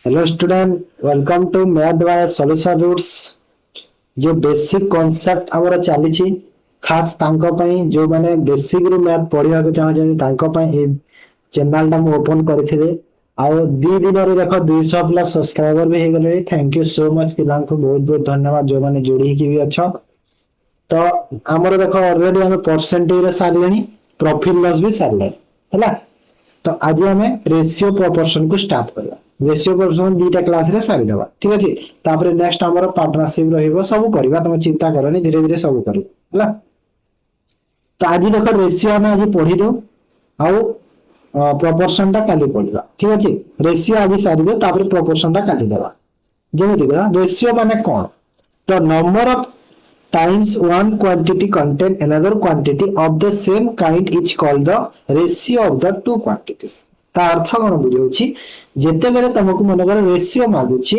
Hello student, welcome to math by solution roots. जो basic concept हमर चली खास तांको पई जो माने बेसिक रु मैथ पढ़िया को चाह तांको पई ए चैनल टा मु ओपन करथिले। आउ दी दिन रे देखो 200 प्लस सब्सक्राइबर भी हे गले। थैंक यू सो मच पिलान को बहुत बहुत धन्यवाद जो माने जोड़ी की भी अच्छा। तो हमर देखो ऑलरेडी हम परसेंटेज रे सारलेनी, प्रॉफिट लॉस भी सारले हैला। तो आज आम रेशियो प्रोपोर्शन को स्टार्ट करवा। रेशियो प्रोपोर्शन दीटा क्लास रे सारी देबा, ठीक अछि। तापर नेक्स्ट हमर पार्टनरशिप रहइबो, सब करबा, तुम चिंता करनी, धीरे धीरे सब करबा हैला। तो आज देखो रेशियो हम आज पढ़ी दो आउ प्रोपोर्शन टा काली पढ़िबा, ठीक अछि। रेशियो आज सारी दो, तापर प्रोपोर्शन टा काली देबा। जेमिति रेशियो माने कोन? The number of times one quantity contain another quantity of the same kind is called the ratio of the two quantities। ता अर्थ कोन बुझौछि? जेते बेले तुमको मन कर रेशियो मागुछि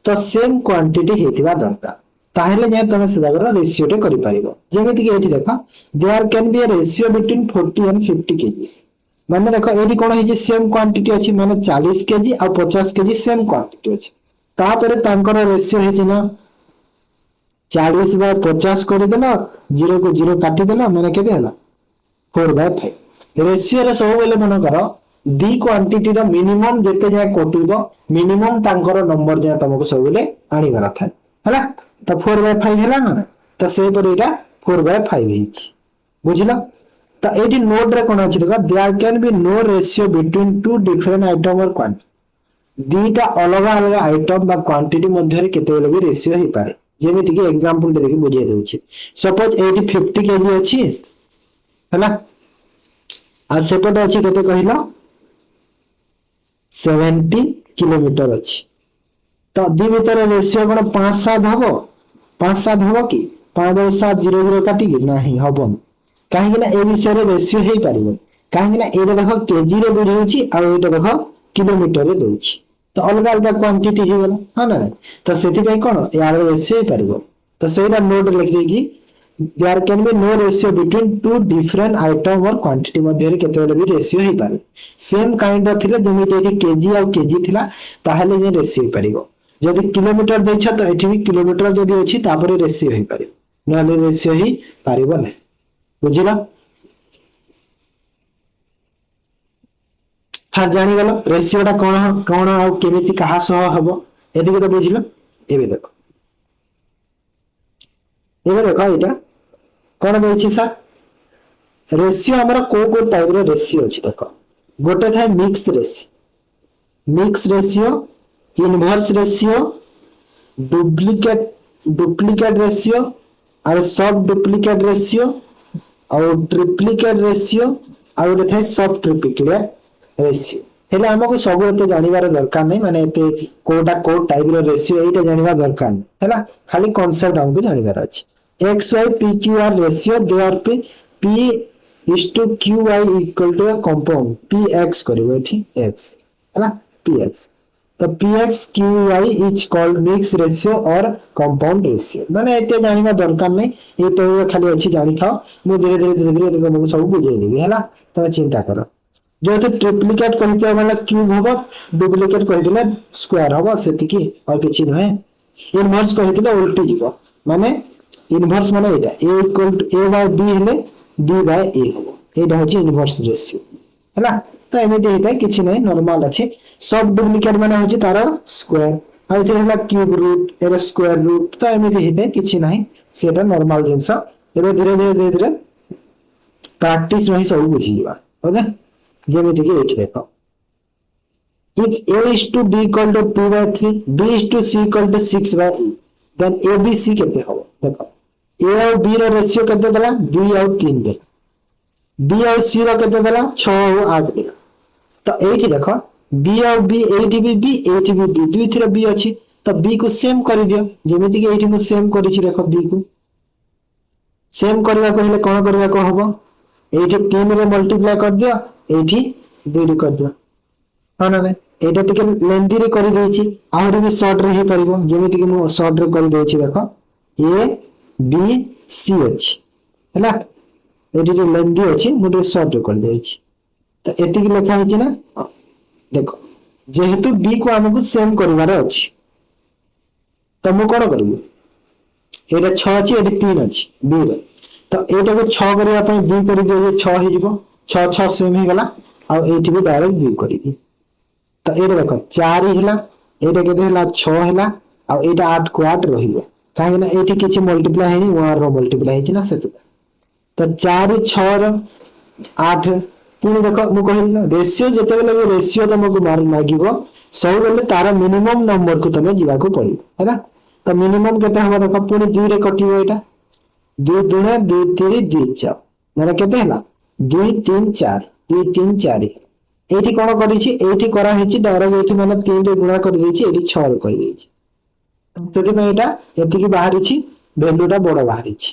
तो सेम क्वांटिटी हेतिबा दरकार, ताहेले जे तुम सेदागर रेशियो टे करि परिबो। जेमिति कि एठी देखा, there can be a ratio between 40 and 50 kgs। माने देखो एठी कोन हे जे सेम क्वांटिटी अछि, माने 40 केजी और 50 केजी सेम क्वांटिटी अछि। तापरे तांकर रेशियो हे जिना 40 बाय 50 कर देला, 0 को 0 काटी देला, माने केते हला 4/5। रेशियो रे सब बेले मन करो दी क्वांटिटी रो मिनिमम जेते जाय कटिबो, मिनिमम तांकर नंबर जे तुमको सब बेले आनी बारा था हला। तो 4/5 हला ना, तो से पर एटा 4/5 हिच, बुझलो। तो एटी नोट रे कोन अछि देखो, there can be no ratio between two different item और क्वांटिटी। दीटा अलग अलग आइटम बा क्वांटिटी मध्य रे केते बेले भी रेशियो हे पारे। जेमिति कि एग्जांपल देखि बुझिए देउछि। सपोज 80 50 केजी अछि हैला, आ सेपट अछि केते कहिलो 70 किलोमीटर अछि। तो दी भीतर रेशियो कोन 5-7 हबो? 5-7 हबो कि 5-7-0-0 काटी कि नाही हबो। काहे कि ना ए विषय रे रेशियो हे पारिबो। काहे कि ना एटा देखो केजी रे बुझौछि आ एटा देखो किलोमीटर रे दोछि। तो अलग अलग क्वांटिटी हे गेला, हां ना। तो सेति पई कोन यार रेशियो हे पारिबो। तो सेटा नोट लिख दे कि there can be no ratio between two different item और क्वांटिटी मध्ये रे केते बेले भी रेशियो हे पारे। सेम काइंड ऑफ थिले, जेमिति एठी केजी आ केजी थिला, ताहेले जे रेशियो हे पारिबो। जदि किलोमीटर दैछ तो एठी भी किलोमीटर जदि अछि तापरे रेशियो हे पारिबो, नले रेशियो ही पारिबो नै, बुझिला। फास्ट जानी गलो रेशियो टा कोन कोन आ केमिति कहा सह हबो, एदिके तो बुझिलो। एबे देखो, एबे देखो एटा कोन देछि सर, रेशियो हमर को टाइप रो रेशियो अछि देखो। गोटे थाय mix ratio, mix ratio, inverse ratio, duplicate ratio और सब डुप्लीकेट रेशियो और ट्रिप्लीकेट रेशियो और गोटे थाय सब ट्रिप्लीकेट रेशियो। हेले हमको सब एते जानिबार दरकार नै, माने एते कोटा को टाइप रो रेशियो एटा जानिबा दरकार नै हैला। खाली कांसेप्ट हमको जानिबार अछि। XY PQR रेशियो देयर पे P/QY equal to a compound PX करिवो एठी X हैला, PX। तो PX/QY is called mix ratio और कंपाउंड रेशियो। माने एते जानिबा दरकार नै, ए तो खाली अछि जानि थाओ। मु धीरे धीरे तुमको सब बुझेइ देबी हैला, तमे चिंता करो। जो तो ट्रिप्लिकेट कहते वाला क्यूब होबो, डुप्लीकेट कहते स्क्वायर होबो, सेति की और किछि नहे। इनवर्स कहते उल्टी जीवो, माने इनवर्स माने एटा a equal to a by b हेले b बाय a होबो। एटा होची इनवर्स रेशियो हैला। तो एमिति हेतै किछि नै, नॉर्मल अछि। सब डुप्लीकेट माने होची तार स्क्वायर, आ इथे होला क्यूब रूट एरा स्क्वायर रूट। तो एमिति हेतै किछि नै, सेटा नॉर्मल जिंस। एबे धीरे धीरे प्रैक्टिस रही सब बुझी जीवा, ओके। जेमिति कि एठी देखो, if a is to b equal to 2/3, b is to c equal to 6/e, then abc केते हो देखो। a और b रो रेशियो केते देला 2 और 3 दे, b और c रो केते देला 6 और 8 दे। तो एठी देखो b और b, एठी भी b एठी भी b, दुई थरो b अछि। तो b को सेम करि दियो, जेमिति कि एठी मु सेम करिछि देखो। b को सेम करबा कहले कोन करबा को हबो, एठी 3 रे मल्टीप्लाई कर दियो, एठी 2 रे कर दियो, हां ना। एटा टिके लेंथी रे करि देछि, आहुरी भी शॉर्ट रे ही परिबो। जेमिति कि मु शॉर्ट रे कर देछि देखो, a b c अछि हैला। एठी जे लेंथी अछि मु टे शॉर्ट रे कर देछि। तो एति कि लिखा हिछि ना, देखो जेहेतु बी को आमको सेम करिवार अछि तो मु कोन करबो एटा 6 अछि एटा 3 अछि बी रे तो एटा को 6 करिया पय 2 करि दियो 6 हे जिवो 6 6 सेम हे गला आ एठी भी डायरेक्ट 2 करिबी तो एटा देखो 4 हिला एटा केते हला 6 हिला आ एटा 8 को 8 रहिबो काहे ना एठी किछि मल्टीप्लाई हेनी 1 रो मल्टीप्लाई हेछि ना सेतु तो 4 6 रो 8 पुणी देख मु कहली ना रेशियो जते बेले भी रेशियो तुमको मागिबो सब बेले तार मिनिमम नंबर को तमे जीवा को पड़िबो हैना तो मिनिमम केते हबो देख पुणी 2 रे कटिबो एटा 2 दुणे 2 3 2 4 माने केते हला 2 3 4 2 3 4 एठी कोन करिछि एठी करा हेछि डायरेक्ट एठी माने 3 रे गुणा कर देछि एठी 6 रे कहि देछि सेठी पे एटा एठी की बाहरिछि वैल्यूटा बड़ बाहरिछि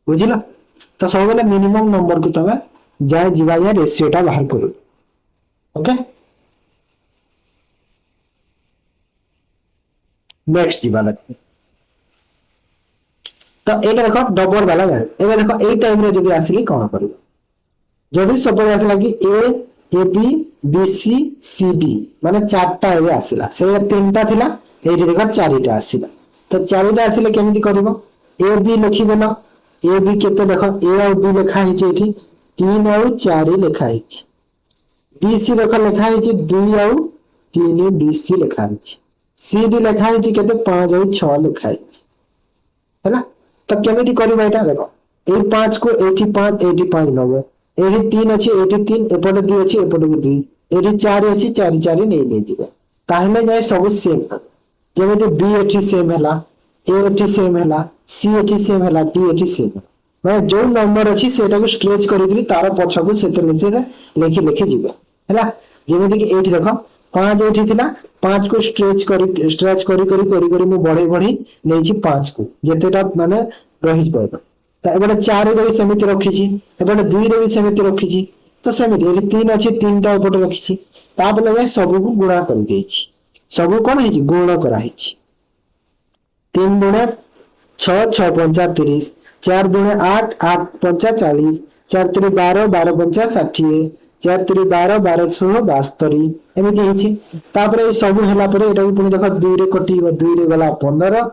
बुझिला तो सब बेले मिनिमम नंबर को तमे जाय जीवा या रेशियोटा बाहर करू ओके नेक्स्ट जीवा देखो तो एटा देखो डबल वाला जाय एबे देखो एई टाइम रे जदी आसीली कोन करिवो जदी सपोज आसला कि A B B C C D माने चारटा एबे आसीला से तीनटा थिला एठी देखो चारिटा आसीला तो चारिटा आसीले केमिति करिवो ए बी लिखि देना ए बी केते देखो ए और बी लिखा हिचे एठी 3 और 4 लिखा हिचे बी सी देखो लिखा हिचे 2 और 3 बी सी लिखा हिचे सी डी लिखा हिचे केते 5 और 6 लिखा हिचे हैना तो केमिति करिवो एटा देखो ए 5 को एठी 5 नबो एठी 3 अछि एठी 3 एपटे 2 अछि एपटे 2 एठी 4 अछि 4 4 नै जिवे ताहले जाय सब सेम जेमिति बी एठी सेम हला ए एठी सेम हला सी एठी सेम हला डी एठी सेम माने जो नंबर अछि सेटा को स्ट्रेच करिकरी तार पछ को सेते लिखि लिखि जिवे हला जेमिति कि एठी देखो 5 एठी थिला 5 को स्ट्रेच करी मु बढ़ी नै छी 5 को जेतेटा माने रहि पयबो तो एबे 4 रे भी समिति रखी छी एबे 2 रे भी समिति रखी छी तो समिति एठी 3 अछि 3टा ऊपर रखी छी ताप लगे सब को गुणा कर देई छी सब कोन हे छी गुणा करा हे छी 3 दुणे 6 6 5 30 4 दुणे 8 8 5 40 4 3 12 12 5 60 4 3 12 12 16 72 एमिति हे छी तापर ए सब हला परे एटा पुनी देखो 2 रे कटिबो 2 रे गला 15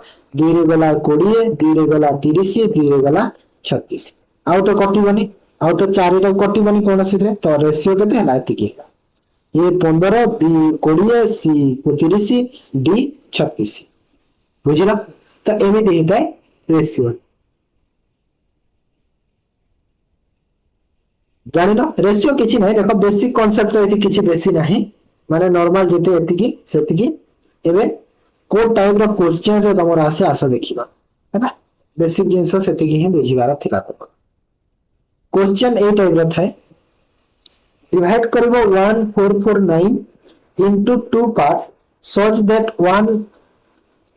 2 रे गला 20 2 रे गला 30 2 रे गला 36 आउ तो कटिबोनी आउ तो 4 रे कटिबोनी कोन सिरे तो रेशियो केते हला एतिकी ये 15 बी 20 सी 30 डी 36 बुझिला तो एमिति हेता रेशियो जानिलो रेशियो किछि नै देखो बेसिक कांसेप्ट एति किछि बेसी नाही माने नॉर्मल जेते एतिकी सेतिकी एबे को टाइप रो क्वेश्चन जे तमर आसे आसो देखिबा हैना बेसिक जिंस सेतिकी ही बुझिबार थिला तो क्वेश्चन ए टाइप रो थाए डिवाइड करबो 1449 into two parts such that one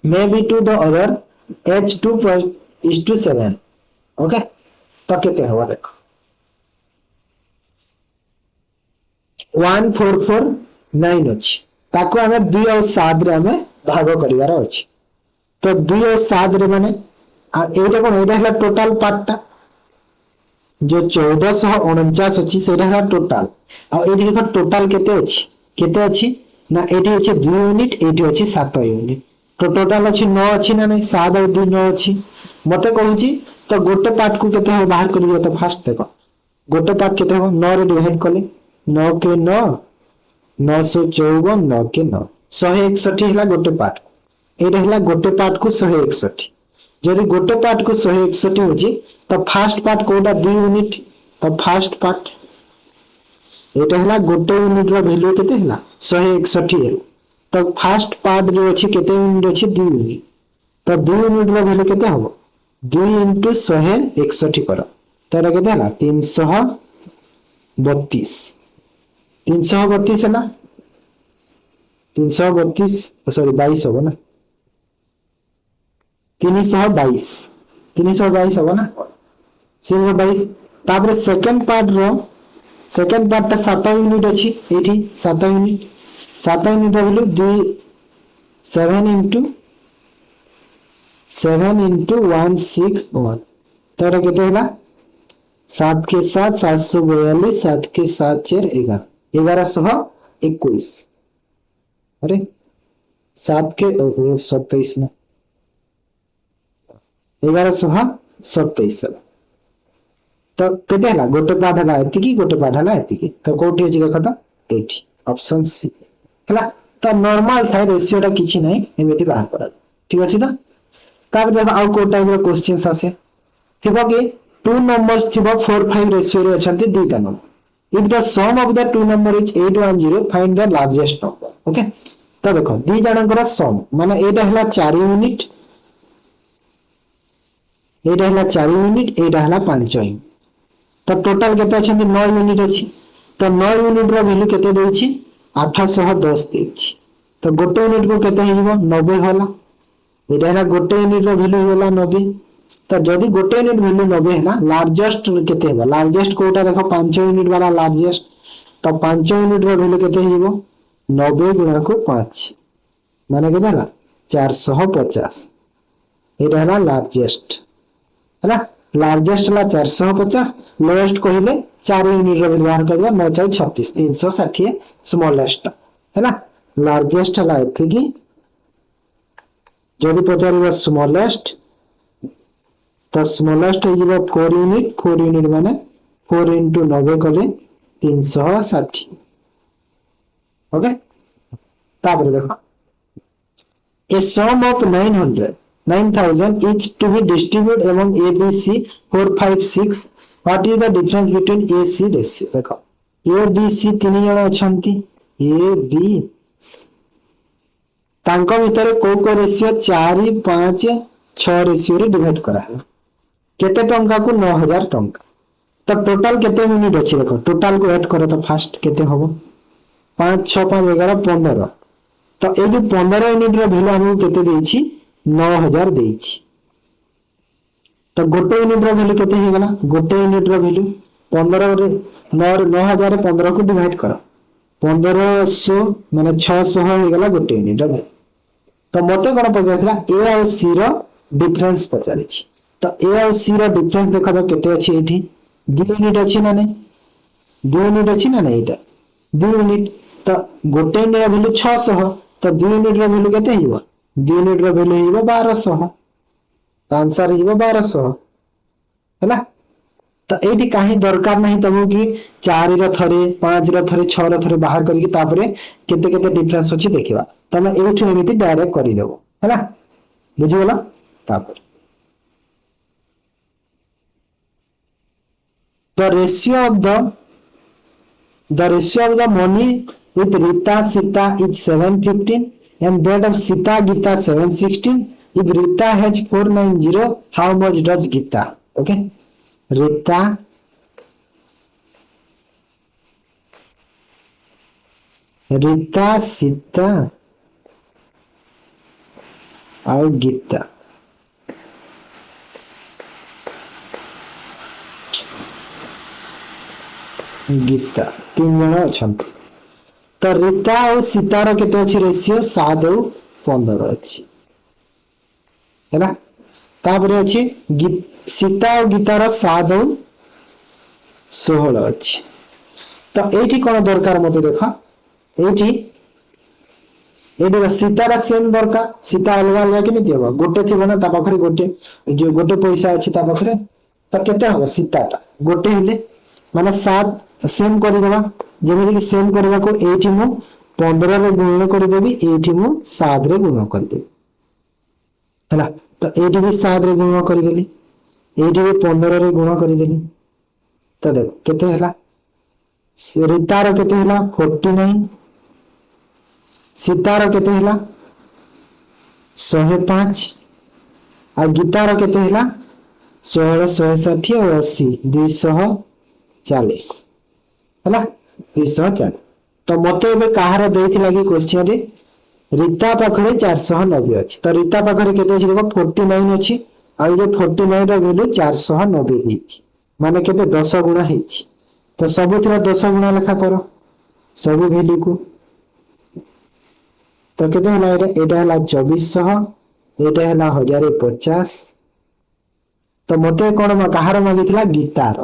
may be to the other h2:7 okay तो केते हवा देखो 1449 अछि ताको हमें 2 और 7 रे हमें भाग करिवार अछि तो 2 और 7 रे माने एटा कोन एटा हला टोटल पार्टटा जो 1449 अछि सेटा हला टोटल आ एठी देखो टोटल केते अछि ना एठी अछि 2 यूनिट एठी अछि 7 यूनिट तो टोटल अछि 9 अछि ना नहीं 7 और 2 9 अछि मते कहूची तो गोटे पार्ट को केते हो बाहर करियो तो फास्ट देखो गोटे पार्ट केते हो 9 रे डिवाइड करले 9 के 9 954 9 के 9 161 हला गोटे पार्ट एटा हला गोटे पार्ट को 161 जदि गोटे पार्ट को 161 होची तो फर्स्ट पार्ट कोडा 2 यूनिट तो फर्स्ट पार्ट एटा हला गोटे यूनिट रो वैल्यू केते हला 161 हला तो फर्स्ट पार्ट जो अछि केते यूनिट अछि 2 यूनिट तो 2 यूनिट रो वैल्यू केते हबो 2 * 161 करो तो एटा केते हला 332 332 है ना 332 सॉरी 22 होगा ना 322 होगा ना 322 तापर सेकंड पार्ट ता 7 यूनिट अछि एठी 7 यूनिट वैल्यू 2 7 * 161 तो एटा केते हला 7 के 7 742 7 के 7 4 11 1121 अरे 7 के 27 ना 1127 तो केते हला गोटे पाठ हला एतिकी गोटे पाठ हला एतिकी तो कोठी अछि देखो तो एठी ऑप्शन सी हला तो नॉर्मल थाई रेशियो टा किछि नै एमिति बाहर करा ठीक अछि ना तापर देखो आउ को टाइप रो क्वेश्चंस आसे थिबो कि टू नंबर्स थिबो 4 5 रेशियो रे अछंती दुईटा number if the sum of the two number is 810 find the largest number okay तो देखो दी जनकर सम माने एटा हला 4 यूनिट एटा हला 4 यूनिट एटा हला 5 यूनिट तो टोटल केते अछंती 9 यूनिट अछि तो 9 यूनिट रो वैल्यू केते देछि 810 देछि तो गोटे यूनिट को केते हेइबो 90 होला एटा हला गोटे यूनिट रो वैल्यू होला 90 तो जदी गोटे यूनिट वैल्यू 90 है ना लार्जेस्ट केते हेबो लार्जेस्ट कोटा देखो 5 यूनिट वाला लार्जेस्ट तो 5 यूनिट रो वैल्यू केते हेइबो 90 गुणा को 5 माने केते हला 450 एटा हला लार्जेस्ट है ना लार्जेस्ट ला 450 लोएस्ट कहले 4 यूनिट रो व्यवहार करबा 936 360 स्मॉलेस्ट है ना लार्जेस्ट ला एथिकी जदी पचारबा स्मॉलेस्ट तो स्मॉलेस्ट है जीवा 4 यूनिट माने 4 into 90 कले 360 ओके तापर देखो a sum of 9000 each to be distributed among A, B, C 4 5 6 what is the difference between A C ratio देखो A B C तीन जण अछंती A B तांको भितर को रेशियो 4 5 6 रेशियो रे डिवाइड करा है केते टंका को 9000 टंका तो टोटल केते यूनिट अछि देखो टोटल को ऐड करो तो फास्ट केते होबो 5 6 5 11 15 तो ए जो 15 यूनिट रो वैल्यू हमहु केते देछि 9000 देछि तो गोटे यूनिट रो वैल्यू केते हे गला गोटे यूनिट रो वैल्यू 15 रे 9000 रे 15 को डिवाइड करो 1500 माने 600 हे गला गोटे यूनिट रो तो मते कोन पचारथिला ए और सी रो डिफरेंस पचारि छी तो ए और सी रो डिफरेंस देखो तो केते अछि एठी 2 यूनिट अछि ना नै 2 यूनिट अछि ना नै एटा 2 यूनिट तो गोटे यूनिट रो वैल्यू 600 तो 2 यूनिट रो वैल्यू केते हिबो 2 यूनिट रो वैल्यू हिबो 1200 तो आंसर हिबो 1200 हैला तो एठी काहे दरकार नाही तमो कि 4 रो थरे 5 रो थरे 6 रो थरे बाहर करके तापरे केते केते डिफरेंस अछि देखिबा तमे एठी एमिति डायरेक्ट करि देबो हैला बुझि गेला तापर the ratio of the money with Rita Sita is 715 and that of Sita Gita 716 if Rita has 490 how much does Gita okay Rita Sita और Gita गीता तीन जण अछंती तो रीता और सीता रो केते अछि रेशियो 7 और 15 अछि हैला तापर अछि सीता और गीता रो 7 और 16 अछि तो एठी कोन दरकार मते देखा एठी सीता रा सेम दरकार सीता अलग अलग केमि देबो गोटे थिबो ना ता पाखरे गोटे जो गोटे पैसा अछि ता पाखरे त केते हो सीता ता गोटे हेले माने 7 सेम कर देबा जेमे कि सेम करबा को एठी मु 15 रे गुणन कर देबी एठी मु 7 रे गुणन कर देबी हैला तो एठी भी 7 रे गुणन कर देली एठी भी 15 रे गुणन कर देली तो देखो केते हैला रीता रो केते हैला 49 सीता रो केते हैला 105 आ गीता रो केते हैला 16 160 और 80 240 हैला 240 तो मते एबे कहार देथिला कि क्वेश्चन रे रीता पाखरे 490 अछि तो रीता पाखरे केते अछि देखो 49 अछि आ जे 49 रो वैल्यू 490 हिछि माने केते 10 गुणा हिछि तो सबुथिरा 10 गुणा लेखा करो सब वैल्यू को तो केते हला एटा हला 2400 एटा हला 1050 तो मते कोन कहार मागितला गीतार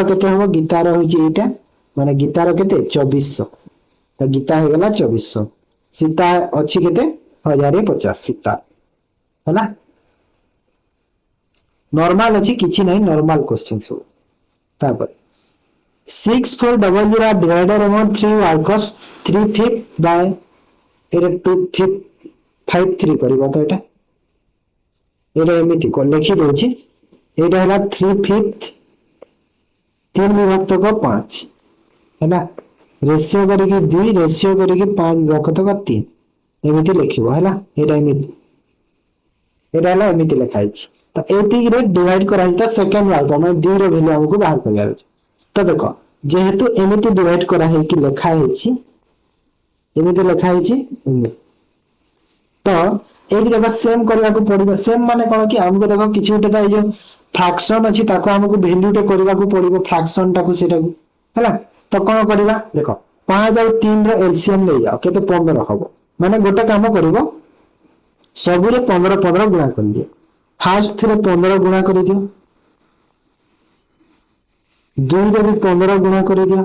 केते हो गीतार होची एटा माने गीतार केते 2400 तो गीता हे गला 2400 सीता अच्छी केते 1050 सीता है ना नॉर्मल अच्छी किछि नहीं नॉर्मल क्वेश्चन सब तापर 6400 डिवाइडेड अमंग 3 वर्कर्स 3/5 बाय एरे 2/53 करबो तो एटा एमिति को लिखि दोछि एटा हला 3/5 3 विभक्त को 5 है ना रेशियो करके 2 रेशियो करके 5 विभक्त को 3 एमिति लिखिबो है ना एटा एमिति लिखाइ छी तो एटी रे डिवाइड कराइ त सेकंड वर्ग में 2 रो वैल्यू हमको बाहर कर तो देखो जेहेतु एमिति डिवाइड करा है कि लिखा है छी एमिति लिखा है छी तो एटी देखो सेम करबा को पड़िबो सेम माने कोन कि हमको देखो किछि उठे त जो फ्रैक्शन अछि ताको हमको वैल्यू टे करबा को पड़िबो फ्रैक्शन टाको सेटा हैला तो कोन करबा देखो 5 और 3 रो एलसीएम ले जाओ केते 15 हबो माने गोटे काम करबो सबुरे 15 15 गुणा कर दियो फास्ट थे 15 गुणा कर दियो 2 रे भी 15 गुणा कर दियो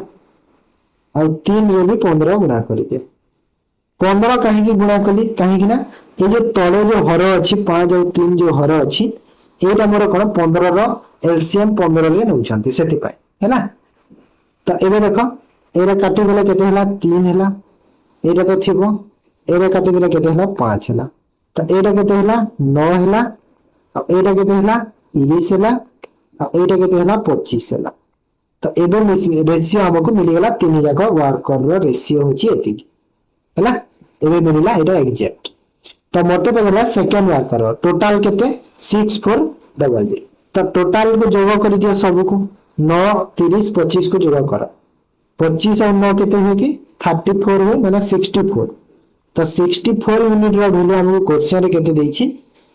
और 3 रे भी 15 गुणा कर दियो 15 कहीं की गुणा कली कहीं की ना ये जो तले जो हर अच्छी 5 और 3 जो हर अच्छी एटा मोर कोन 15 रो एलसीएम 15 रे नउछंती सेति पाए हैला तो एबे देखो एरा काटी देले केते हला 3 हला एटा तो थिबो एरा काटी देले केते हला 5 हला तो एटा केते हला 9 हला और एटा केते हला 30 हला और एटा केते हला 25 हला तो एबे रेशियो हमको मिली गला 3 जाको वर्कर रो रेशियो होची एति हैला एबे मिलला एटा एग्जैक्ट तो मोटे पगला सेकंड वर्कर टोटल केते 6400 तो टोटल को जोग कर दियो सब को 9 30 25 को जोग कर 25 और 9 केते हो कि 34 हो माने 64 तो 64 यूनिट रो वैल्यू हमको क्वेश्चन रे केते देछि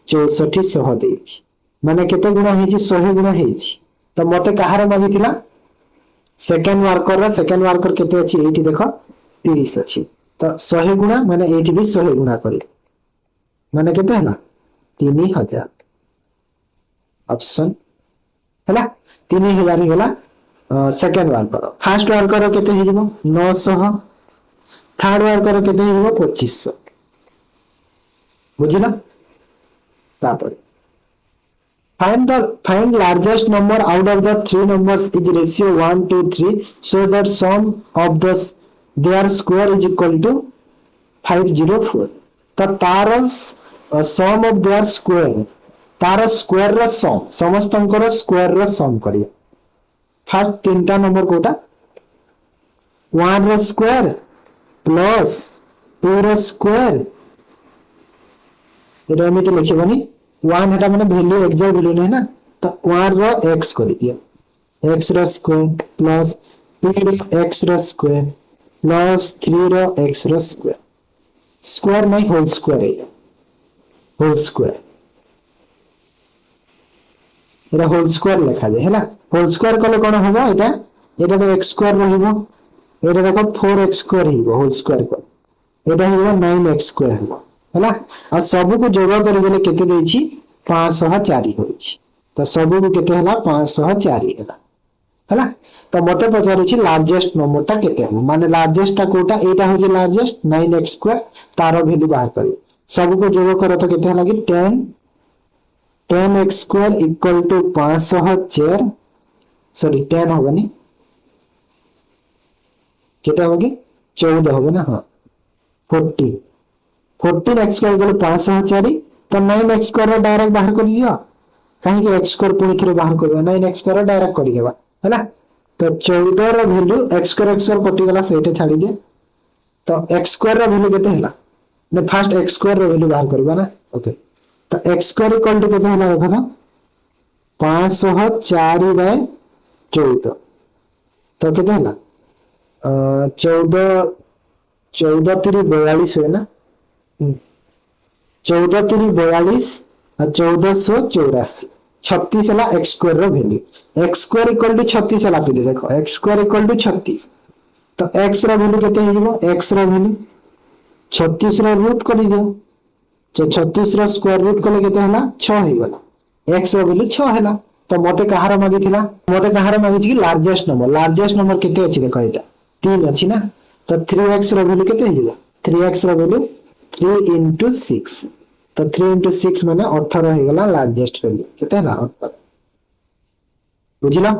6400 देछि माने केते गुणा हेछि 100 गुणा हेछि तो मते कहार मागिथिला सेकंड वर्कर केते अछि एठी देखो 30 अछि तो 100 गुणा माने एठी भी 100 गुणा करी माने केते हला 3000 ऑप्शन हला 3000 ही हला सेकंड वर्कर फर्स्ट वर्कर केते हे जिवो 900 थर्ड वर्कर केते हे जिवो 2500 बुझिला तापर find largest number out of the three numbers is ratio 1 to 3 so that sum of their square is equal to 504 तो तार सम ऑफ देयर स्क्वायर तार स्क्वायर रो सम समस्तंकर square rho सम करिया first तीनटा नंबर कोटा 1 रो square plus 2 रो square एटा एमिति लिखिबनी 1 हेटा माने value exact value नै ना तो 1 रो x कर दिया x रो स्क्वायर प्लस 2 रो x रो स्क्वायर प्लस 3 रो x रो स्क्वायर स्क्वायर नहीं होल स्क्वायर है होल स्क्वायर एटा होल स्क्वायर लिखा जाय हैला होल स्क्वायर कले कोन होबो एटा तो x स्क्वायर रहिबो एटा देखो 4x स्क्वायर हिबो होल स्क्वायर को एटा हिबो 9x स्क्वायर हिबो हैला आ सब को जोड़ कर देले केते देछि 504 होछि तो सब को केते हला 504 हला हैला तो मोटे पचारुछि लार्जेस्ट नंबर ता केते हो माने लार्जेस्ट ता कोटा एटा हो जे लार्जेस्ट 9x स्क्वायर तारो वैल्यू बाहर करियो सब को जोड़ करो तो केते हला कि 10x square equal to 504 sorry 10 होबनी केते होगी 14 होबे ना हां 14x स्क्वायर गले 504 तो 9x स्क्वायर डायरेक्ट बाहर कर दियो काहे कि x स्क्वायर पुनी थरे बाहर करबा 9x स्क्वायर डायरेक्ट करि देबा हैला तो 14 रो वैल्यू x स्क्वायर कटि गला सेटे छाडी दे तो x स्क्वायर रो वैल्यू केते हैला ने फर्स्ट x स्क्वायर रो वैल्यू बाहर करबा ना ओके तो x स्क्वायर इक्वल टू केते हैला देखो तो 504 बाय 14 तो केते हैला 14 3 42 है ना 14 3 42 और 1484 36 हला x स्क्वायर रो value x square equal to 36 हला पे देखो x स्क्वायर इक्वल टू 36 तो x रो वैल्यू केते हे जिवो x रो वैल्यू 36 रो रूट कर दियो जे 36 रो स्क्वायर रूट कले केते हला 6 हे गला x रो वैल्यू 6 हला तो मते कहार मागिथिला मते कहार मागिछि कि लार्जेस्ट नंबर केते अछि देखो एटा 3 अछि ना तो 3x रो वैल्यू केते हे जिवो 3x ର वैल्यू 3 into 6 तो 3 into 6 माने 18 हो गला लार्जेस्ट वैल्यू केते हला 18 बुझिला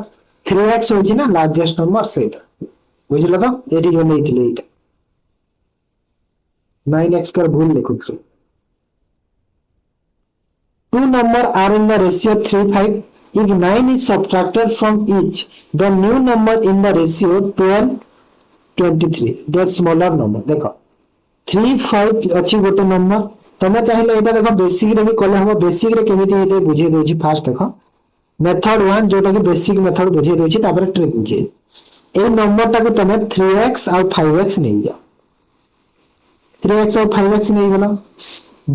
3x होची ना लार्जेस्ट नंबर सेटा बुझिला तो एटी जो नेइथिले एटा 9x कर भूल लिखुथ्रु two number are in the ratio 3:5 if 9 is subtracted from each the new number in the ratio 12:23 the smaller number देखो 3:5 अच्छी गोटे नंबर तमे चाहिले एटा देखो बेसिक रे भी कले हम बेसिक रे केमिति हेते बुझे दोछि फास्ट देखो मेथड 1 जोटा कि बेसिक मेथड बुझे दोछि तापर ट्रिक बुझे ए नंबर टा को तमे 3x और 5x नै जा 3x और 5x नै गला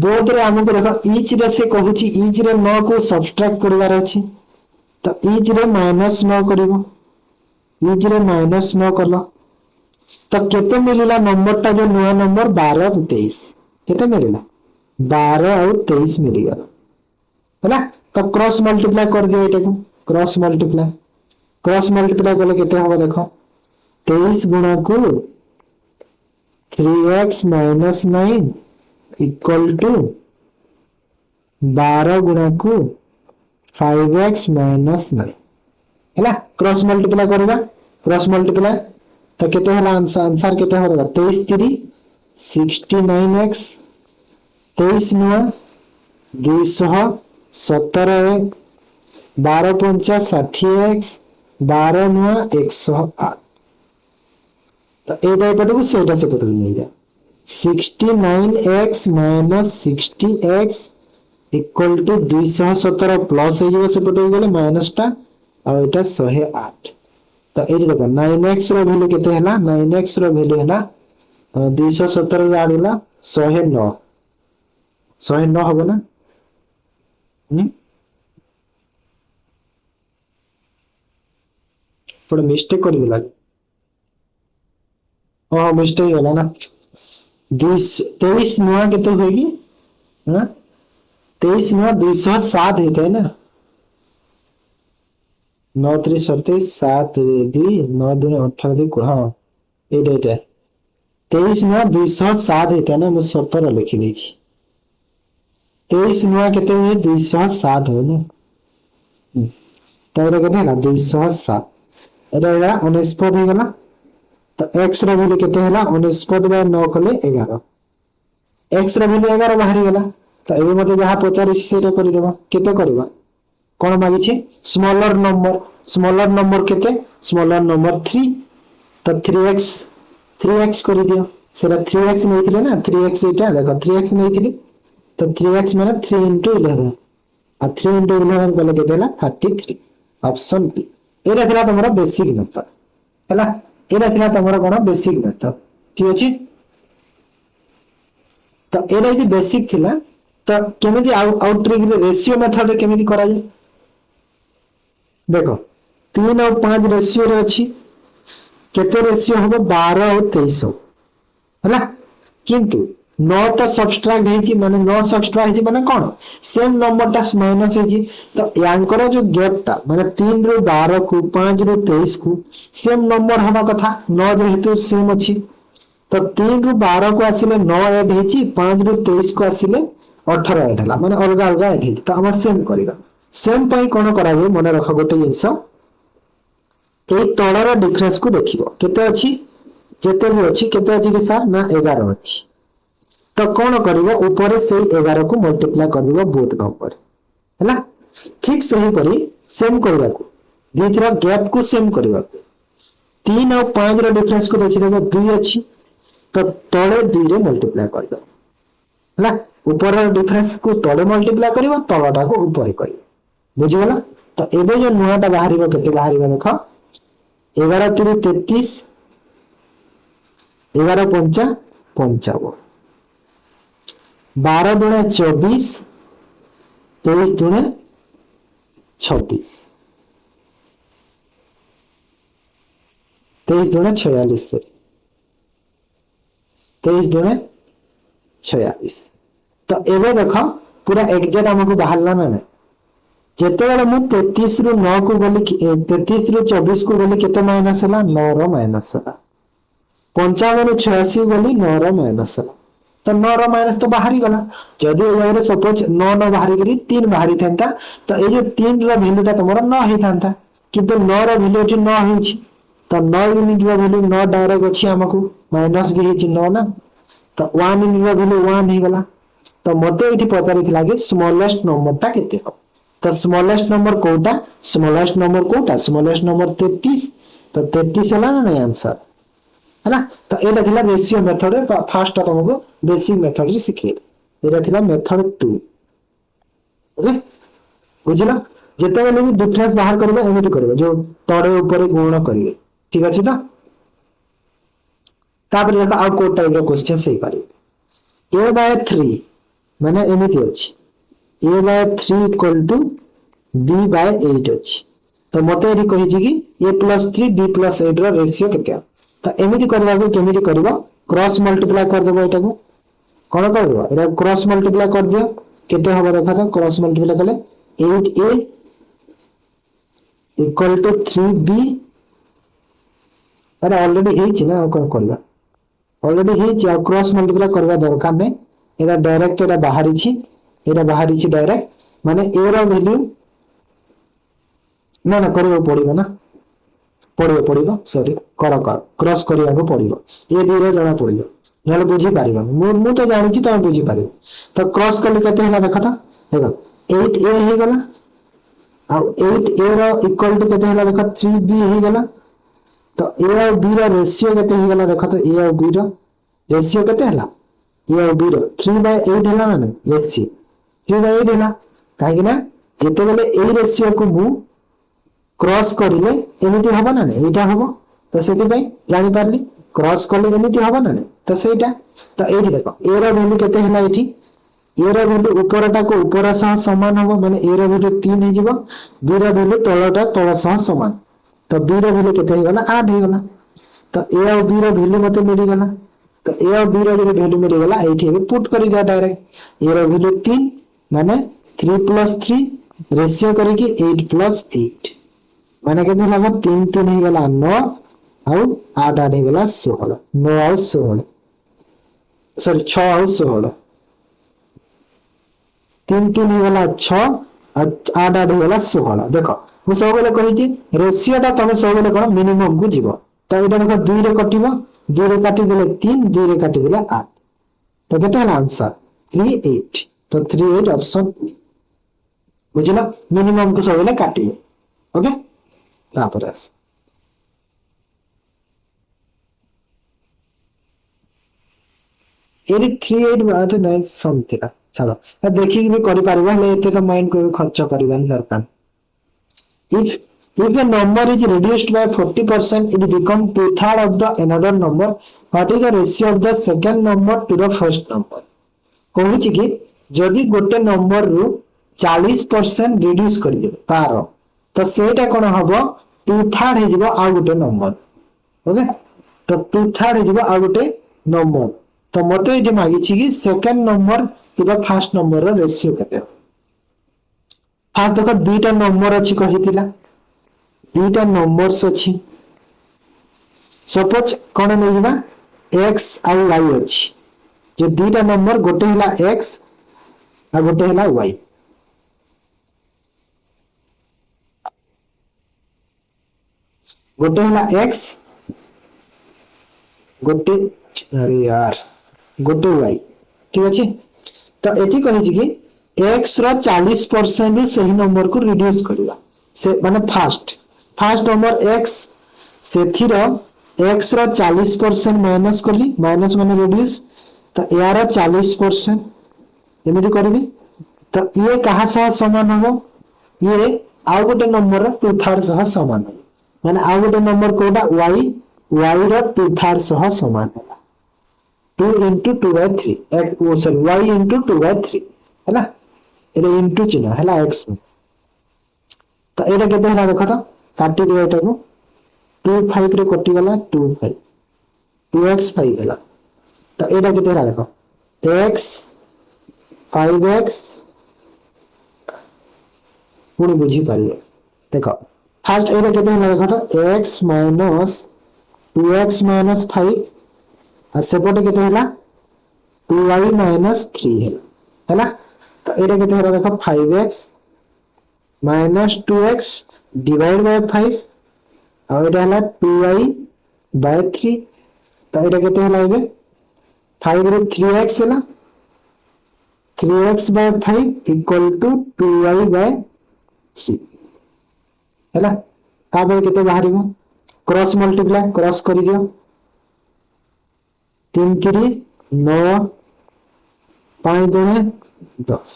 बोर्ड रे हमको देखो ईच रे से कहूची ईच रे 9 को सब्ट्रैक्ट करबार अछि तो ईच रे -9 करिवो ईच रे -9 करलो तो केते मिलिला नंबर टा जो नया नंबर 12 और 23 केते मिलिला 12 और 23 मिल गया हैला तो क्रॉस मल्टीप्लाई कर दियो एटा को क्रॉस मल्टीप्लाई करले केते होबा देखो 23 गुणा को 3x - 9 इक्वल टू 12 गुणा को 5x - 9 हैला क्रॉस मल्टीप्लाई करबा क्रॉस मल्टीप्लाई तो केते हला आंसर केते होगा 23 3 69x 23 नुआ 217 12 पंचा 60x 12 नुआ 108 तो एटा पटको सेटा से पटको नहीं जा 69x - 60x equal to 217 plus हो जिवो से पटको गेले माइनस टा और एटा 108 तो एटी देखो 9x रो वैल्यू केते हला 9x रो वैल्यू हला 217 रे आडुला 109 109 होबो ना थोड़ा मिस्टेक कर दिला हां मिस्टेक होला ना 23 नुआ केते होगी हां 23 नुआ 207 हेते है ना 9 3 27 7 2 9 2 18 2 हां एटा 23 नुआ 207 हेते ना मैं 17 लिखि दै छी 23 नुआ केते हुए 207 हो ना तबरे केते हला 207 एटा 49 हो गला तो x रो वैल्यू केते हला 49 बाय 9 कले 11 x रो वैल्यू 11 बाहरी गला तो एबे मते जहा पचार सेटा करि देबा केते करबा कोन मागी छी स्मॉलर नंबर केते स्मॉलर नंबर 3 तो 3x करि दियो सेरा 3x नैथिले ना 3x एटा देखो 3x नैथिले तो 3x माने 3 * 11 आ 3 * 11 कले केते हला 33 ऑप्शन बी एरा थिला तमरा बेसिक मेथड हला एरा थिला तमरा कोन बेसिक मेथड ठीक अछि तो एरा जे बेसिक थिला तो केमिति आउट ट्रिक रे रेशियो मेथड रे केमिति करा जाय देखो 3 और 5 रेशियो रे अछि केते रेशियो होबो 12 और 23 हला किंतु 9 तो सब्ट्रैक्ट हेची माने 9 सब्ट्रैक्ट हेची माने कोन सेम नंबर टा माइनस हेची तो यांकर जो गैप टा माने 3 रो 12 को 5 रो 23 को सेम नंबर हवा कथा 9 जे हेतु सेम अछि तो 3 रो 12 को आसीले 9 ऐड हेची 5 रो 23 को आसीले 18 ऐड हला माने अलगा अलगा ऐड हेची तो हम सेम करिगा सेम पई कोन करा जे मने रख गोटे जिंस ए तळर डिफरेंस को देखिबो केते अछि जेते भी अछि केते अछि के सर ना 11 अछि तो कौन करिवो ऊपर से 11 को मल्टीप्लाई कर दिबो बोथ नंबर हैला ठीक सही परी सेम करबा को दीथरा गैप को सेम करबा 3 और 5 रो डिफरेंस को देखि देबो 2 अछि तो तळे 2 रे मल्टीप्लाई कर दो हैला ऊपर रो डिफरेंस को तळे मल्टीप्लाई करबो तळटा को ऊपर करबो बुझि गेला तो एबे जो नुआटा बाहरिबो केते बाहरिबो देखो 11 3 33 11 5 55 12 दुणे 24 23 दुणे 26 23 दुणे 46 23 दुणे 46 तो एबे देखो पूरा एग्जैक्ट हमको बाहरला ना जेते बेले मु 33 रु 9 को गली 33 रु 24 को गली केते माइनस हला 9 रो माइनस हला 55 86 गली 9 रो माइनस तो 9 रो माइनस तो बाहरी गला जदि ए जगह सपोज 9 9 बाहरी करी 3 बाहरी थांता तो ए जो 3 रो वैल्यूटा तमरो 9 हे थांता किंतु 9 रो वैल्यू जे 9 हेछि तो 9 यूनिट रो वैल्यू 9 डायरेक्ट अछि हमकु माइनस भी हेछि 9 ना तो 1 यूनिट रो वैल्यू 1 हे गला तो मते एठी पचारिथिला कि स्मॉलेस्ट नंबर ता केते हो तो स्मॉलेस्ट नंबर कोटा स्मॉलेस्ट नंबर 33 तो 33 हला ना नहीं आंसर है ना तो एटा थिला रेशियो मेथड रे फर्स्ट तुमको बेसिक मेथड रे सिखे एटा थिला मेथड 2 ओके बुझिला जेते बेले भी डिफरेंस बाहर करबे एमिति करबे जो तड़े ऊपर गुण करिवे ठीक अछि तो तापर देखो आउ कोड टाइप रो क्वेश्चन सही पारे a/3 माने एमिति अछि a/3 इक्वल टू b/8 अछि तो मते एठी कहि छी कि a+3 b+8 रो रेशियो केते तो एमिति करबा को केमिति करबो क्रॉस मल्टीप्लाई कर देबो एटा को कोन करबो एटा क्रॉस मल्टीप्लाई कर दियो केते होबो देखा तो क्रॉस मल्टीप्लाई करले 8a इक्वल टू 3b अरे ऑलरेडी हे छी ना कोन करबा ऑलरेडी हे छी क्रॉस मल्टीप्लाई करबा दरकार नै एटा डायरेक्ट एटा बाहरी छी डायरेक्ट माने a रो वैल्यू ना ना करबो पड़िबो ना पड़िबो सॉरी कर क्रॉस करिया को पड़िबो ए बी रे जणा पड़िबो नले बुझी पारिबो मु तो जानि छी त बुझी पारिबो तो क्रॉस करले केते हला देखा तो देखो 8a हे गला आ 8a रो इक्वल टू केते हला देखो 3b हे गला तो a और b रो रेशियो केते हे गला देखो तो a और b रो रेशियो केते हला a और b रो 3/8 हला ना रेशियो 3/8 हला काहे कि ना जेते बेले ए रेशियो को मु क्रॉस करिले एमिति हबो ना एटा हबो तो सेति भाई जानि पारली क्रॉस करले एमिति हबो ना तो सेटा तो एठी देखो ए रो वैल्यू केते हला एठी ए रो वैल्यू ऊपरटा को ऊपर सह समान हबो माने ए रो वैल्यू 3 हे जिवो बी रो वैल्यू तळटा तळ सह समान तो बी रो वैल्यू केते हे गला 8 हे गला तो ए और बी रो वैल्यू मते मिली गला तो ए और बी रो जो वैल्यू मिली गला एठी भी पुट करि दिया डायरेक्ट ए रो वैल्यू 3 माने 3 + 3 रेशियो करी कि 8 + 8 माने केते लागो 3 3 हे गला 9 आउ 8 8 हे गला 16 9 आउ 16 सॉरी 6 आउ 16 3 3 हे गला 6 और 8 8 हे गला 16 देखो मु सब बेले कहि छी रेशियो ता तमे सब बेले कोन मिनिमम को जीवो तो एटा देखो 2 रे कटिबो 2 रे काटि देले 3 2 रे काटि देले 8 तो केते हला आंसर 3 8 तो 3 8 ऑप्शन बुझिला मिनिमम को सब बेले काटिबो ओके तापर आस एरी 38 बात नहीं समथिला चलो देखि भी करि पारबा ले एते तो माइंड को खर्च करबा दरकार if a number is reduced by 40% it become two-third of the another number what is the ratio of the second number to the first number कहू छी कि जदि गोटे नंबर रु 40% रिड्यूस कर दे तार तो सेटा कोन हबो टू थर्ड हे जिवो आ गोटे नंबर ओके तो टू थर्ड हे जिवो आ गोटे नंबर तो मते जे मागी छी कि second number to the first number रो रेशियो केते फर्स्ट देखो दुईटा नंबर अछि कहितिला दुईटा नंबर्स अछि सपोज कोन नै जिबा x आ y अछि जो दुईटा नंबर गोटे हला x आ गोटे हला y गोटे हला x गोटे अरे यार गोटे y ठीक अछि तो एठी कहि छी कि x रो 40% रु सही नंबर को रिड्यूस करबा से माने फर्स्ट नंबर x सेथि रो x रो 40% माइनस करली माइनस माने रिड्यूस तो यार 40% एमिति करबी तो ये कहा सह समान हो ये आ गोटे नंबर रो टू थर्ड सह समान हो माने आ गोटे नंबर कोडा y रो टू थर्ड सह समान है 2 * 2/3 x ओ सॉरी y * 2/3 है ना एले इनटू चिन्ह है ना x तो एटा केते हला देखो तो काटी दियो एटा को 2 5 रे कटि गला 2 5 2x 5 हला तो एटा केते हला देखो x 5x पुणी बुझी पारियो देखो फर्स्ट एटा केते हला देखो तो x - 2x - 5 आ सेपटे केते हला 2y माइनस 3 हैला तो एटा केते हला देखो 5x minus 2x divide by 5 आ एटा हला 2y बाय 3 तो एटा केते हला एबे 5 रे 3x हला 3x by 5 equal to 2y by 3 हैला तापर केते बाहरिबो क्रॉस मल्टीप्लाई क्रॉस करि दियो 3 3 9 5 2 10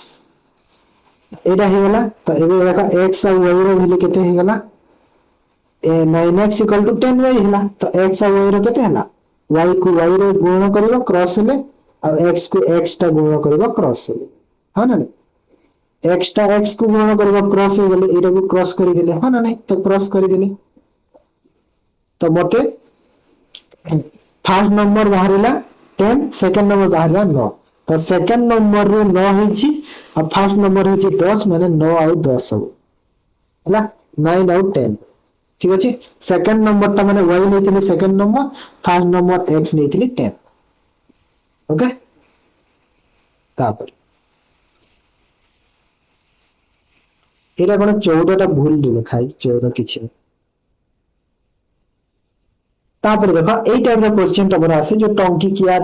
एटा हे गला तो एबे देखा x और y रो वैल्यू केते हे गला 9x equal to 10y हैला तो x और y रो केते हैला y को y रो गुण करिवो क्रॉस हेले और x को x टा गुण करिवो क्रॉस हेले हां ना x टा x को गुण करिवो क्रॉस हे गेले एटा को क्रॉस करि देले हां ना तो क्रॉस करि देले तो मते फर्स्ट नंबर बाहरिला 10 सेकंड नंबर बाहरिला 9 तो सेकंड नंबर रो 9 हिची और फर्स्ट नंबर हिची 10 माने 9 और 10 हो हैला 9 और 10 ठीक अछि सेकंड नंबर ता माने y नेतिले second number first number x नेतिले 10 ओके तापर एटा कोन 14 टा भूल लिखाई 14 किछि तापर देखो एई टाइप रो क्वेश्चन तमरा आसे जो टंकी किया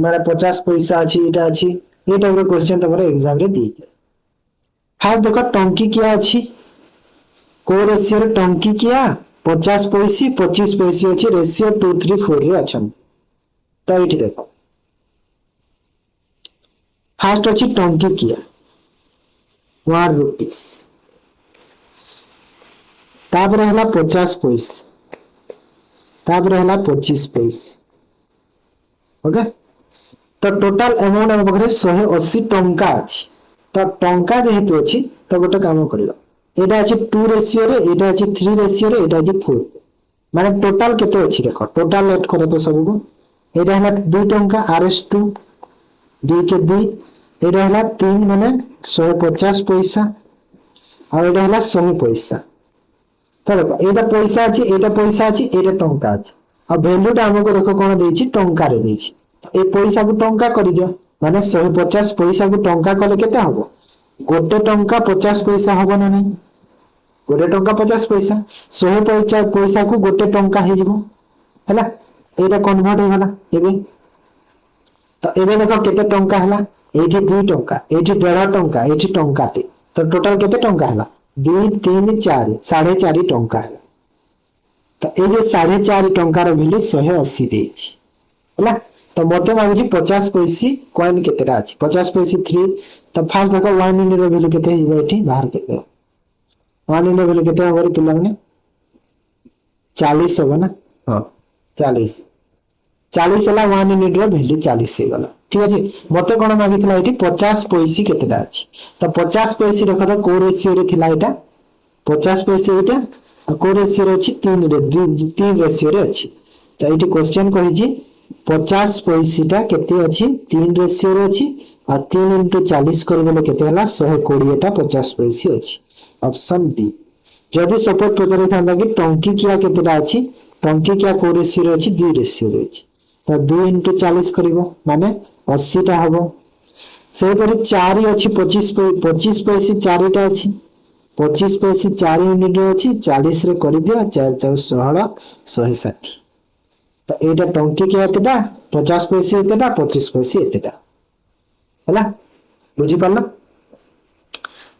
माने 50 पैसा अछि एटा अछि एई टाइप रो क्वेश्चन तमरा एग्जाम रे दी हां देखो टंकी किया अछि को रेशियो रे टंकी किया 50 पैसे 25 पैसे अछि रेशियो 2 3 4 रे अछन तो एठी देखो फर्स्ट अछि टंकी किया 1 रुपीस तापर हला 50 पैसे तापर हला 25 पैसे ओके तो टोटल अमाउंट हम बखरे 180 टंका अछि तो टंका जेहेतु अछि तो गोटे काम करियो एटा अछि 2 रेशियो रे एटा अछि 3 रेशियो रे एटा अछि 4 माने टोटल केते अछि देखो टोटल ऐड करो तो सब को एटा हला 2 टंका RS2 2 के 2 एटा हला 3 माने 150 पैसा और एटा हला 100 पैसा तो देखो एटा पैसा अछि एटा टंका अछि अब वैल्यू टा हमको देखो कोन देछि टंका रे देछि तो ए पैसा को टंका करि दियो माने 150 पैसा को टंका कले केते हबो गोटे टंका 50 पैसा हबो ना नहीं गोटे टंका 50 पैसा 100 पैसा को गोटे टंका हे जिवो हैला एटा कन्वर्ट हे गला एबे तो एबे देखो केते टंका हला एठी 2 टंका एठी 1.5 टंका एठी टंकाटे तो टोटल केते टंका हला 2 3 4 4.5 टंका हला तो ए जो 4.5 टंका रो वैल्यू 180 देछि हैला तो मते मागुची 50 पैसे कॉइन केतेटा अछि 50 पैसे 3 तो फर्स्ट देखो 1 यूनिट रो वैल्यू केते हिबो एठी बाहर केते 1 यूनिट रो वैल्यू केते हबो पिला माने 40 होबो ना हां 40 40 हला 1 यूनिट रो वैल्यू 40 हे गला ठीक अछि मते कोन मागितला एठी 50 पैसे केतेटा अछि तो 50 पैसे देखो तो को रेशियो रे थिला एटा 50 पैसे एटा को रेशियो रे अछि 3 रे 3 रेशियो रे अछि तो एठी क्वेश्चन कहि छी 50 पैसेटा केते अछि 3 रेशियो रे अछि और 3 into 40 कर देले केते हला 120 टा 50 पैसे अछि ऑप्शन बी जदि सपोज पकरे थांदा कि टंकी किया केतेटा अछि टंकी किया को रेशियो रे अछि 2 रेशियो रे अछि तो 2 into 40 करिवो माने 80 टा हबो से परि 4 अछि 25 पैसे 4 टा अछि 25 पैसे 4 यूनिट रे अछि 40 रे करि दियो 4 4 16 160 तो एटा टंकी के एतेटा 50 पैसे एतेटा 25 पैसे एतेटा हैला बुझी पालो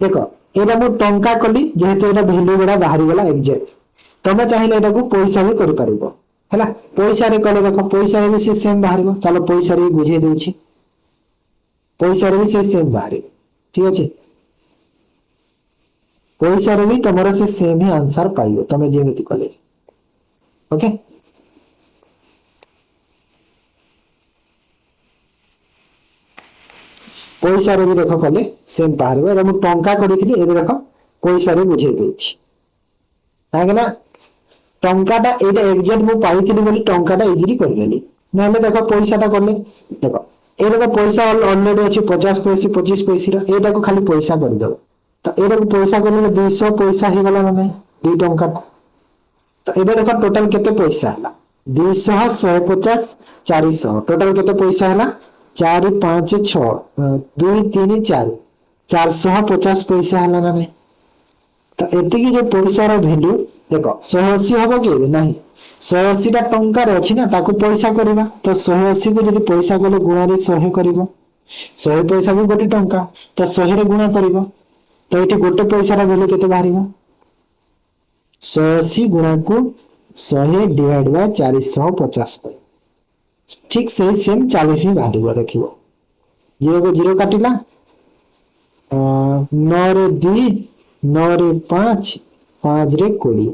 देखो एटा मो टंका कली जेहेतु एटा वैल्यू बडा बाहरी गला एग्जैक्ट तमे चाहिले एटा को पैसा भी करि परिबो हैला पैसा रे कले देखो पैसा रे भी से सेम बाहरिबो चलो पैसा रे बुझे देउछि पैसा रे भी से सेम बाहरी ठीक अछि पैसा रे भी तमरा से सेम ही आंसर पाइबो तमे जेमिति कले ओके पैसा रे भी देखो कले सेम बाहरिबो एबे मु टंका करिथिली एबे देखो पैसा रे बुझे देउछि कागना टंकाटा एटा एग्जैक्ट मु पाइथिली बोली टंकाटा इजीली कर देली नहले देखो पैसाटा करले देखो एटा तो पैसा ऑलरेडी अछि 50 पैसे 25 पैसे रा एटा को खाली पैसा कर दो तो एटा को पैसा करले 200 पैसा हे गला माने 2 टंका तो एबे देखो टोटल केते पैसा हला 200 150 400 टोटल केते पैसा हला 4 5 6 2 3 4 450 पैसा हला ना नहीं तो एति की जो पैसा रो वैल्यू देखो 180 हबो कि नहीं 180 टा टंका रे अछि ना ताको पैसा करबा तो 180 को जदी पैसा गले गुणा रे 100 करबो 100 पैसा को गोटे टंका तो 100 रे गुणा करबो तो एठी गोटे पैसा रो वैल्यू केते बाहरिबो 180 गुणा को 100 डिवाइड बाय 450 ठीक से सेम 40 ही बाहरिबो देखिबो 0 को 0 काटिला 9 रे 2 9 रे 5 5 रे 20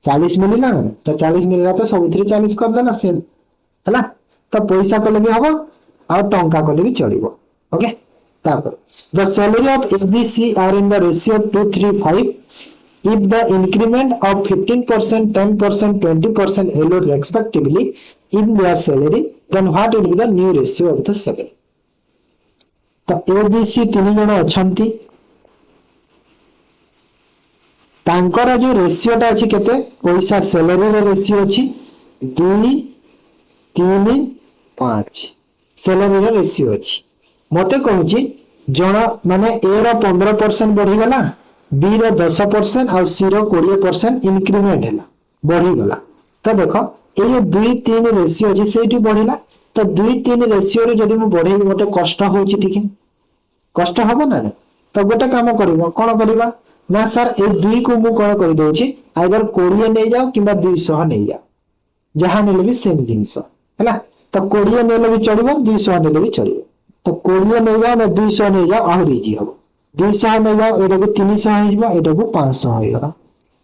40 मिलला ना तो 40 मिलला तो सब 40 कर देना सेम हैला तो पैसा कले भी हबो और टंका कले भी चलिबो ओके तापर the salary of ABC are in the ratio 235 if the increment of 15% 10% 20% allowed respectively in their salary then what will be the new ratio of the salary तो एबीसी तीन जण अछंती तांकर जो रेशियो टा अछि केते पैसा सैलरी रे रेशियो अछि 2 3 5 सैलरी रे रेशियो अछि मते कहूची जण माने ए रो 15% बढ़ी गला बी रो 10% और सी रो 20% इंक्रीमेंट हैला बढ़ी गला तो देखो ए जो 2 3 रेशियो अछि सेठी बढ़िला तो 2 3 रेशियो रे जदी मु बढ़े मते कष्ट होची ठीक है कष्ट हबो ना तो गोटे काम करबो कोन करबा ना सर ए 2 को मु कोन कर दोची आइदर 20 नै जाओ किबा 200 नै जाओ जहां नेले भी सेम जिंस हैला तो 20 नेले भी चलिबो 200 नेले भी चलिबो तो 20 नै जाओ ना 200 नै जाओ आहुरी जी हबो 200 नै जाओ एटा को 300 हो जिवो एटा को 500 हो गला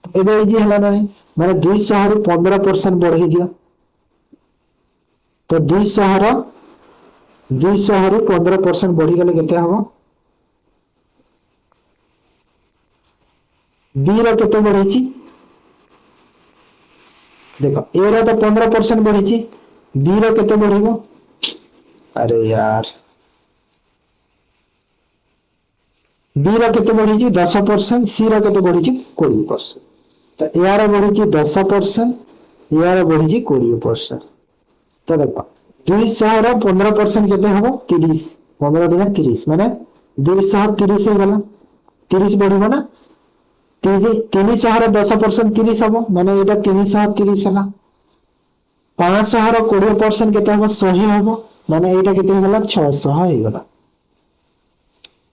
तो एबे जी हला ना माने 200 रो 15% बढ़ी जियो तो 200 रो 15% बढ़ी गले केते हबो बी रो केते बढ़ीची देखो ए रो तो 15% बढ़ीची बी रो केते बढ़ीबो अरे यार बी रो केते बढ़ीची 10% सी रो केते बढ़ीची 20% तो ए रो बढ़ीची 10% ए रो बढ़ीची 20% तो देखो 200 रो 15% केते हबो 30 15 दुना 30 माने 230 हे गला 30 बढ़िबो ना 300 रो 10% 30 हबो माने एटा 330 हला 500 रो 20% केते हबो 100 हबो माने एटा केते हला 600 हे गला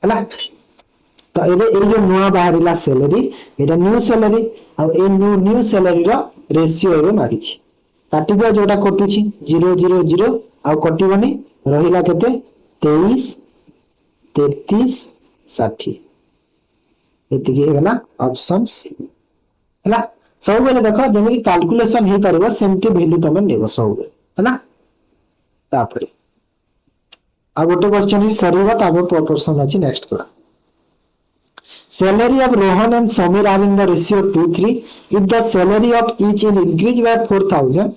हला तो एबे ए जो नुआ बाहरिला सैलरी एटा न्यू सैलरी आ ए न्यू सैलरी रो रेशियो एबे मारिछि काटी दियो जोटा कटुछि 0 0 0 आ कटिबनी रहिला केते 23 33 60 एतिकी हेगला ऑप्शन सी हला सब बेले देखो जेमि कैलकुलेशन हे परबो सेमति वैल्यू तमे नेबो सब बेले हला तापरे आ गोटे क्वेश्चन ही सरीबा तापर प्रोपोर्शन अछि next class salary of Rohan and Samir are in the ratio 2:3 if the salary of each is increased by 4000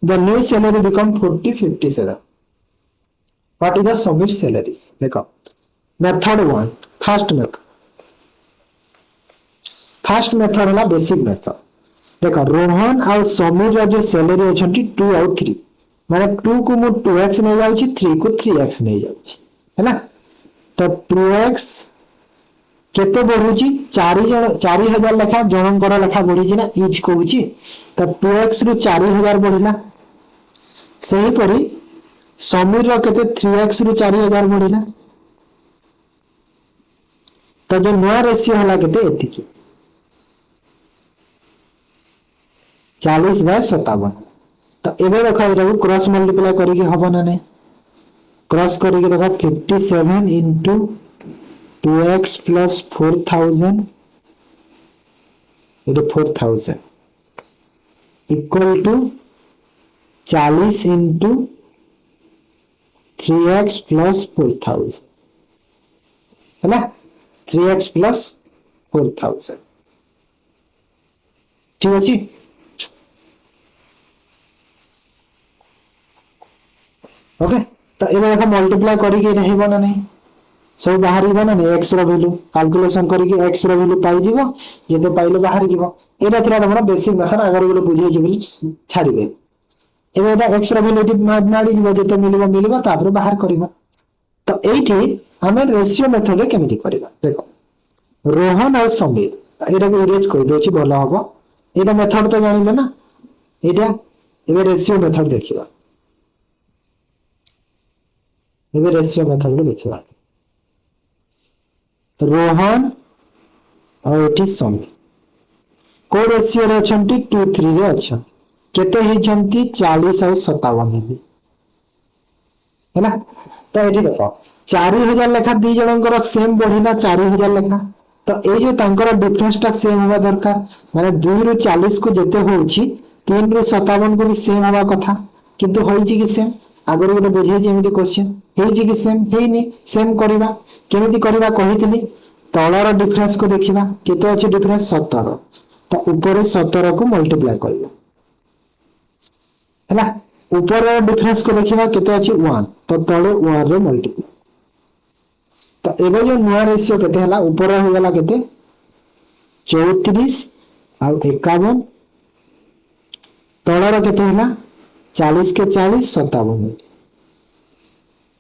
the new salary become 4057 what is the Samir salaries देखो method 1 first method है basic method देखो रोहन और समीर रा जो salary अछंती 2 और 3 माने 2 को मु 2x नै जाउची 3 को 3x नै जाउची हैना तो 2x केते बढ़ुची 4000 लेखा जनकर लेखा बढ़ी ना इच कहूची तो 2x रु 4000 बढ़िला सही परी समीर रो केते 3x रु 4000 बढ़िला तो जो नया रेशियो हला केते एतिकी 40/57 तो एबे देखो एटा क्रॉस मल्टीप्लाई करिके हबो ना नै क्रॉस करिके देखो 57 into 2x plus 4000 it is 4000 equal to 40 into 3x plus 4000 है ना 3x plus 4000 ठीक अछि ओके तो एबे देखो मल्टीप्लाई करिके रहइबो ना नहीं सब बाहर ना नहीं एक्स वैल्यू कैलकुलेशन करके एक्स वैल्यू पाई जीवो जेते पाइले बाहर जीवो एटा थिला हमर बेसिक मेथड अगर बोले बुझे जे बोली छाड़ी दे एबे एटा एक्स वैल्यू माडी जीवो जेते मिलबो मिलबो तापर बाहर करबो तो एठी हमें रेशियो मेथड केमिति करबा देखो रोहन और समीर एटा को इरेज कर दोची भलो हबो एटा मेथड तो जानिले ना एटा एबे रेशियो मेथड देखिबा एबे रेशियो मेथड को देखिबा रोहन और एटी समीर को रेशियो रे अछंती 2:3 रे अच्छा केते हे जंती 40 और 57 हे है ना तो एठी देखो 4000 लेखा दी जनकर सेम बढ़िला 4000 लेखा तो ए जो तांकर डिफरेंस टा सेम होबा दरकार माने 2 रु 40 को जेते होउची 3 रु 57 को भी सेम होबा कथा किंतु होईची कि सेम आगर गोटे बुझे जेमिति क्वेश्चन हेची कि सेम हेनी सेम करबा केमिति करबा कहितली तळर डिफरेंस को देखिबा केते अछि डिफरेंस 17 तो ऊपर 17 को मल्टीप्लाई करबा हैला ऊपर डिफरेंस को देखिबा केते अछि 1 तो तळे 1 रे मल्टीप्लाई तो एबे जो नया रेशियो केते हला ऊपर हो गला केते 34 आ 51 तळर केते हला 40 के 40 57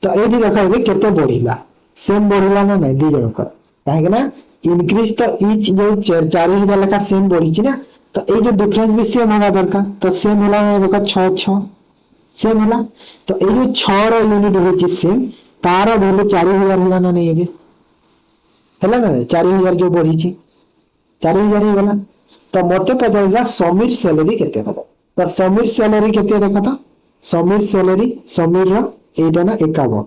तो एठी देखाइबे केते बढ़िला सेम बढ़िला ना नहीं दी जनकर काहे ना इंक्रीज तो ईच जो 4000 लेखा सेम बढ़ी छी ना तो ए जो डिफरेंस भी सेम होगा दरकार तो सेम होला ना देखो 6 6 सेम होला तो ए जो 6 रो यूनिट होची सेम तार वैल्यू 4000 होला ना नहीं होला ना 4000 जो बढ़ी छी 4000 ही होला तो मते पजाइला समीर सैलरी केते होला तो समीर सैलरी केते देखो तो समीर सैलरी समीर रो एटा ना 51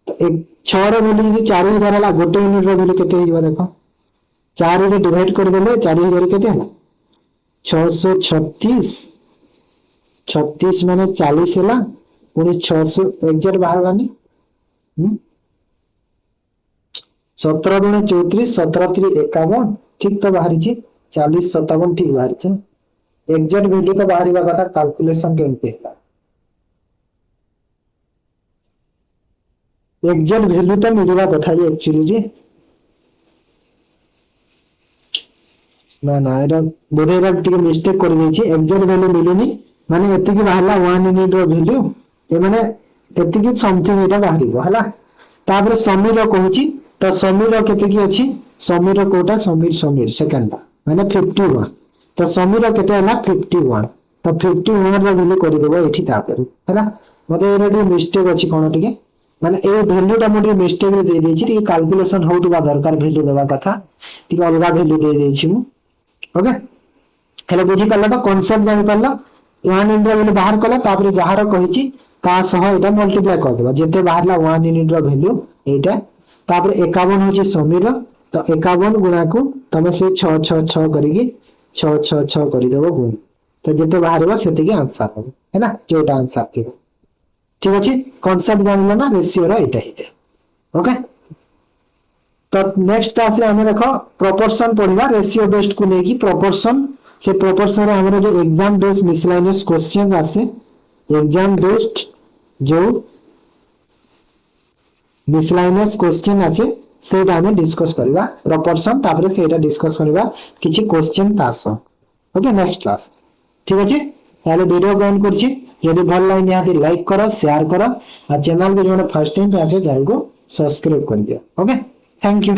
तो एक 6 रो वैल्यू यदि 4000 होला गोटे यूनिट रो वैल्यू केते हिबा देखो 4 रे डिवाइड कर देले 4000 केते होला 636 36 माने 40 होला पुनी 600 एग्जैक्ट बाहरलानी 17 गुणे 34 17 3 51 ठीक तो बाहरी छी 40 57 ठीक बाहरी छी एग्जैक्ट वैल्यू तो बाहरीबा कथा कैलकुलेशन केमते होला एग्जैक्ट वैल्यू तो मिलवा कथा जे एक्चुअली जी ना ना एटा बोधेरा टिके मिस्टेक कर देछि एग्जैक्ट वैल्यू मिलुनी माने एति की बाहरला 1 यूनिट रो वैल्यू ए माने एति की समथिंग एटा बाहरिबो हला तापर समीर रो कहूची तो समीर रो केते की अछि समीर रो कोटा समीर समीर सेकंड माने 51 तो समीर रो केते हला 51 तो 51 रो वैल्यू करि देबो एठी तापर हला मते एटा टिके मिस्टेक अछि कोन टिके माने ए वैल्यू टा मोटी मिस्टेक रे दे देछि टिके कैलकुलेशन होतबा दरकार वैल्यू देबा कथा टिके अलगा वैल्यू दे देछि मु ओके हेले बुझी पल्ला तो कांसेप्ट जानि पल्ला 1 यूनिट रो वैल्यू बाहर कला तापर जहार कहिछि ता सह एटा मल्टीप्लाई कर देबा जेते बाहरला 1 यूनिट रो वैल्यू एटा तापर 51 होछि समीर तो 51 गुणा को तमे से 6 6 6 करिकि 6 6 6 करि देबो गुण तो जेते बाहरबो सेति के आंसर हो है ना जोटा आंसर थिबो ठीक अछि कांसेप्ट जानिलो ना रेशियो रो एटा हिते ओके तो नेक्स्ट क्लास रे हमें देखो प्रोपोर्शन पढ़िबा रेशियो बेस्ड को लेकी प्रोपोर्शन से प्रोपोर्शन रे हमर जो एग्जाम बेस्ड मिसलेनियस क्वेश्चन आसे एग्जाम बेस्ड जो मिसलेनियस क्वेश्चन आसे सेटा हमें डिस्कस करबा प्रोपोर्शन तापर सेटा डिस्कस करबा किछि क्वेश्चन तास ओके नेक्स्ट क्लास ठीक अछि ताले वीडियो को एंड करछि यदि भल लाइन यादी लाइक करो शेयर करो और चैनल को जो फर्स्ट टाइम पे आसे जाय को सब्सक्राइब कर दियो ओके थैंक यू